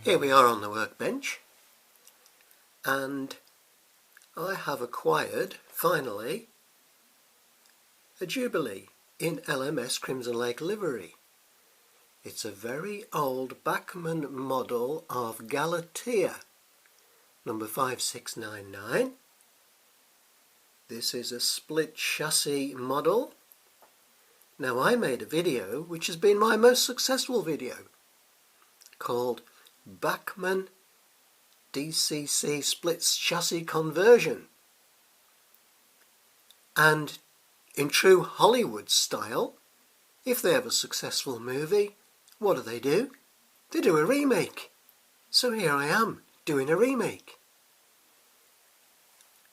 Here we are on the workbench, and I have acquired, finally, a Jubilee in LMS Crimson Lake livery. It's a very old Bachmann model of Galatea, number 5699. This is a split chassis model. Now, I made a video which has been my most successful video, called Bachmann DCC split chassis conversion. And in true Hollywood style, if they have a successful movie, what do? They do a remake. So here I am, doing a remake.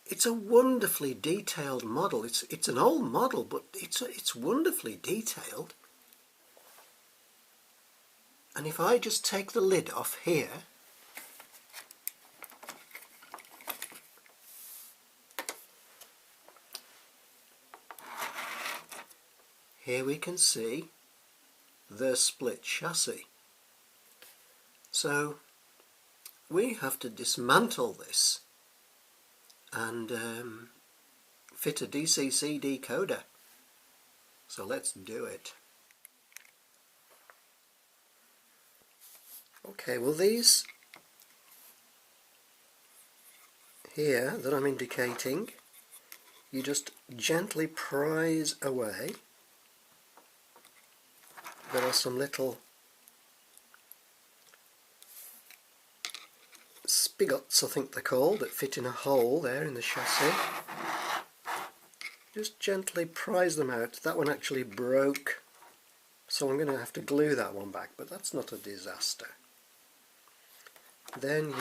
It's a wonderfully detailed model. It's an old model, but it's wonderfully detailed. And if I just take the lid off here, here we can see the split chassis. So we have to dismantle this and fit a DCC decoder. So let's do it. Okay, well, these here that I'm indicating, you just gently prise away. There are some little spigots, I think they're called, that fit in a hole there in the chassis. Just gently prise them out. That one actually broke, so I'm going to have to glue that one back, but that's not a disaster. Then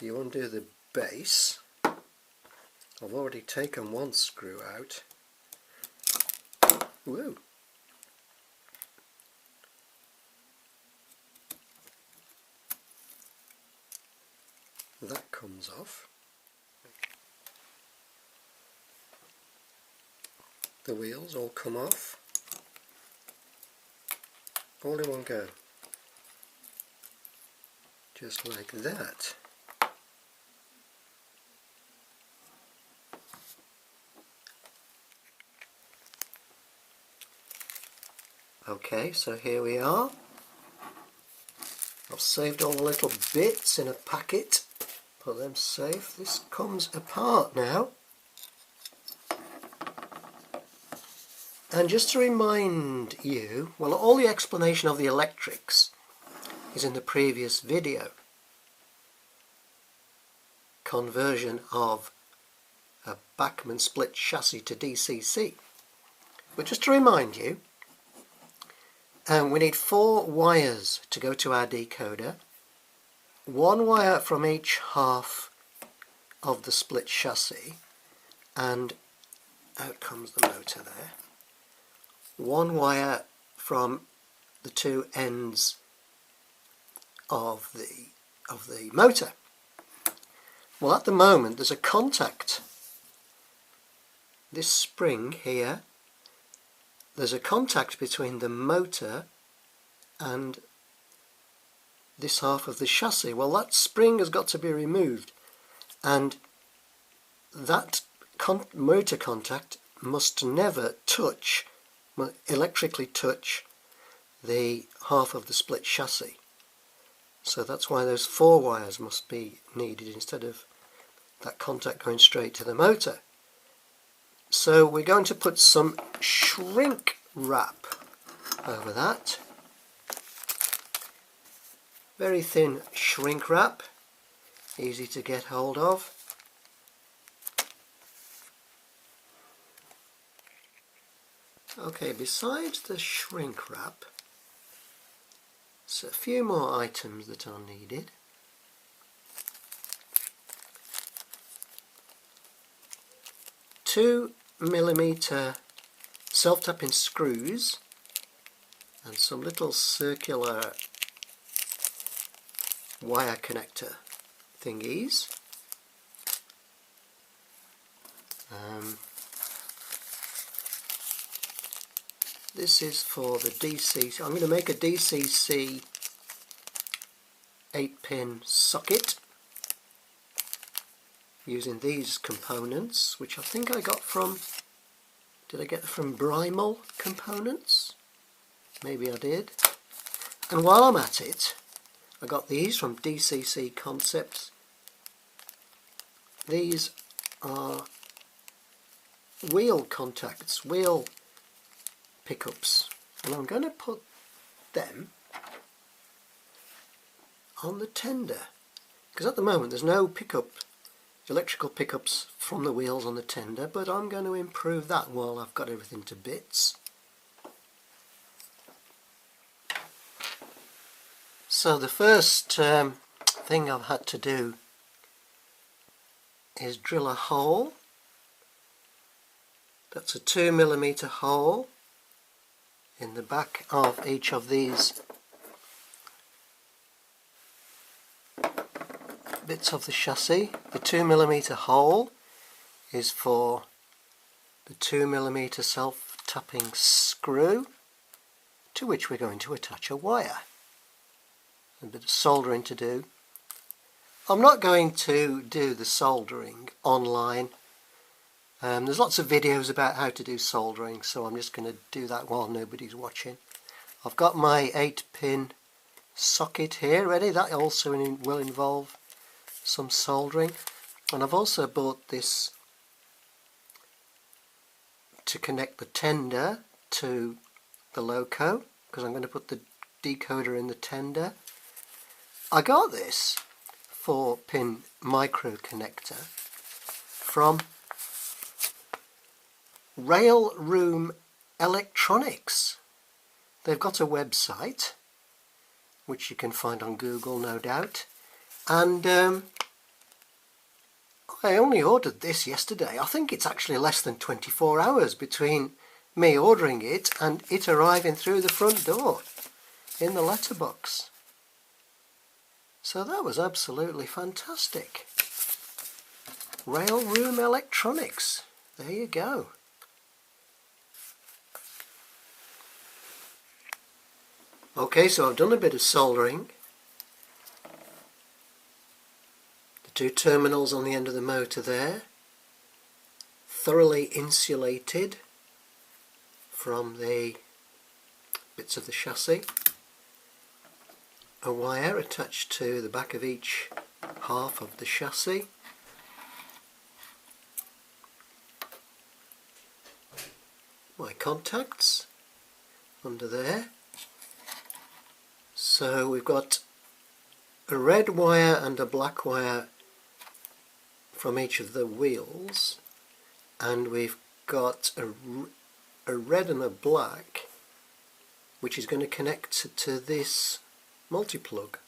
you undo the base. I've already taken one screw out. Woo! That comes off. The wheels all come off, all in one go, just like that. Okay, so here we are. I've saved all the little bits in a packet, put them safe. This comes apart now. And just to remind you, well, all the explanation of the electrics is in the previous video. Conversion of a Bachmann split chassis to DCC. But just to remind you, we need 4 wires to go to our decoder. 1 wire from each half of the split chassis, and out comes the motor there. 1 wire from the 2 ends of the motor. Well, at the moment there's a contact. This spring here, there's a contact between the motor and this half of the chassis. Well, that spring has got to be removed, and that motor contact must never electrically touch the half of the split chassis. So that's why those 4 wires must be needed instead of that contact going straight to the motor. So we're going to put some shrink wrap over that. Very thin shrink wrap, easy to get hold of. Okay, besides the shrink wrap, there's a few more items that are needed. Two 2mm self-tapping screws and some little circular wire connector thingies. This is for the DCC. I'm going to make a DCC 8-pin socket using these components, which I think I got from, did I get from Brimel Components? Maybe I did. And while I'm at it, I got these from DCC Concepts. These are wheel contacts, wheel pickups, and I'm going to put them on the tender, because at the moment there's no electrical pickups from the wheels on the tender, but I'm going to improve that while I've got everything to bits. So the first thing I've had to do is drill a hole. That's a 2mm hole in the back of each of these bits of the chassis. The 2mm hole is for the 2mm self-tapping screw, to which we're going to attach a wire. A bit of soldering to do. I'm not going to do the soldering online. There's lots of videos about how to do soldering, so I'm just going to do that while nobody's watching. I've got my 8-pin socket here ready. That also will involve some soldering, and I've also bought this to connect the tender to the loco, because I'm going to put the decoder in the tender. I got this 4-pin micro connector from Rail Room Electronics. They've got a website which you can find on Google, no doubt, and I only ordered this yesterday. I think it's actually less than 24 hours between me ordering it and it arriving through the front door in the letterbox. So that was absolutely fantastic. Rail Room Electronics. There you go. Okay, so I've done a bit of soldering. The two terminals on the end of the motor there, thoroughly insulated from the bits of the chassis. A wire attached to the back of each half of the chassis. My contacts under there. So we've got a red wire and a black wire from each of the wheels, and we've got a red and a black which is going to connect to this multi-plug,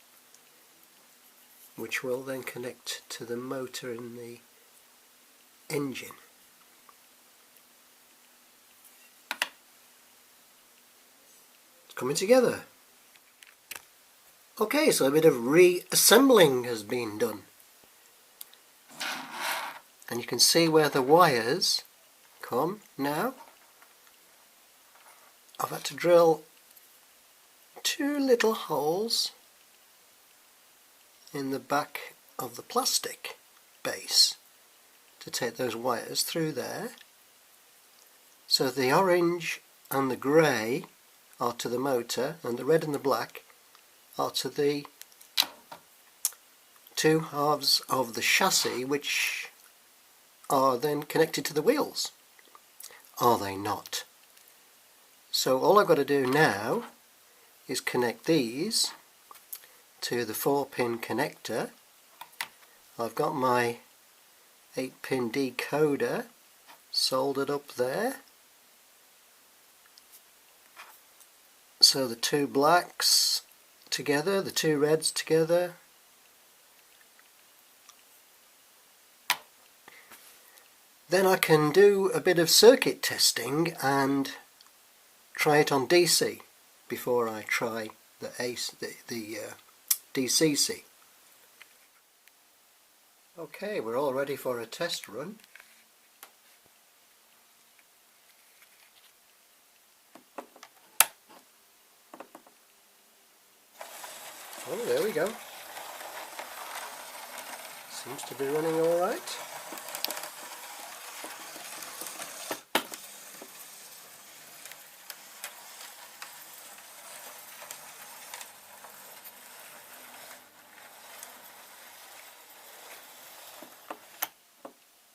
which will then connect to the motor in the engine. It's coming together. Okay, so a bit of reassembling has been done, and you can see where the wires come now. I've had to drill 2 little holes in the back of the plastic base to take those wires through there. So the orange and the grey are to the motor, and the red and the black are to the 2 halves of the chassis, which are then connected to the wheels. Are they not? So all I've got to do now is connect these to the 4-pin connector. I've got my 8-pin decoder soldered up there. So the 2 blacks together, the 2 reds together. Then I can do a bit of circuit testing and try it on DC before I try the DCC. Okay, we're all ready for a test run. Oh, there we go. Seems to be running all right.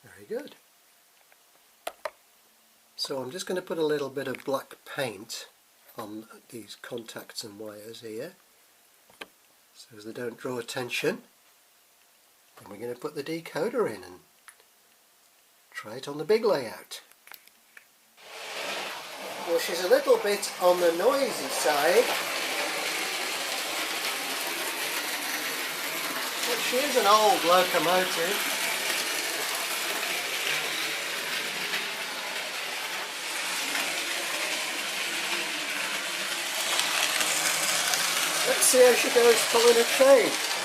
Very good. So I'm just going to put a little bit of black paint on these contacts and wires here so as they don't draw attention. Then we're going to put the decoder in and try it on the big layout. Well, she's a little bit on the noisy side, but she is an old locomotive. Let's see how she goes pulling a train.